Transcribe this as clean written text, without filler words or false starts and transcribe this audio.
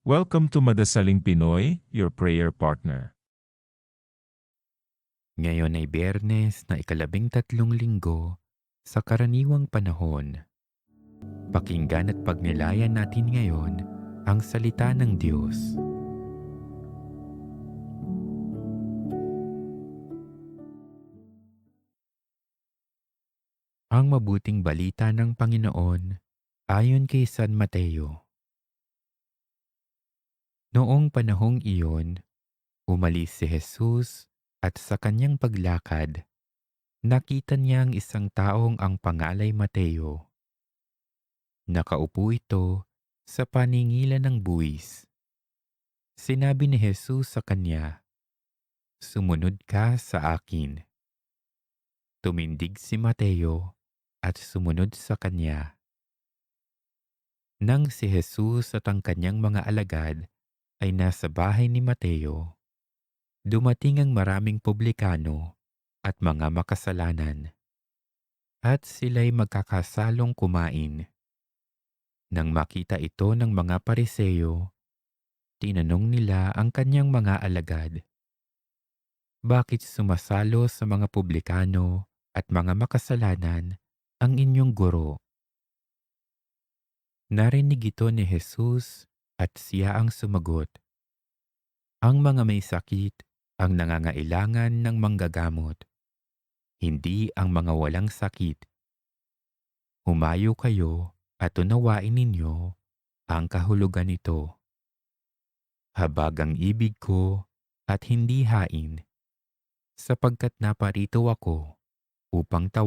Welcome to Madasaling Pinoy, your prayer partner. Ngayon ay Biyernes na ika-13 linggo sa karaniwang panahon. Pakinggan at pagnilayan natin ngayon ang salita ng Diyos. Ang mabuting balita ng Panginoon ayon kay San Mateo. Noong panahong iyon, umalis si Jesus at sa kanyang paglakad, nakita niya ang isang taong ang pangalay Mateo. Nakaupo ito sa paningilan ng buwis. Sinabi ni Jesus sa kanya, "Sumunod ka sa akin." Tumindig si Mateo at sumunod sa kanya. Nang si Jesus at ang kanyang mga alagad ay nasa bahay ni Mateo, dumating ang maraming publikano at mga makasalanan, at sila'y magkakasalong kumain. Nang makita ito ng mga Pariseo, tinanong nila ang kanyang mga alagad, "Bakit sumasalo sa mga publikano at mga makasalanan ang inyong guro?" Narinig ito ni Jesus at siya ang sumagot, "Ang mga may sakit ang nangangailangan ng manggagamot, hindi ang mga walang sakit. Humayo kayo at unawain ninyo ang kahulugan nito. Habag ang ibig ko at hindi hain, sapagkat naparito ako upang tawagan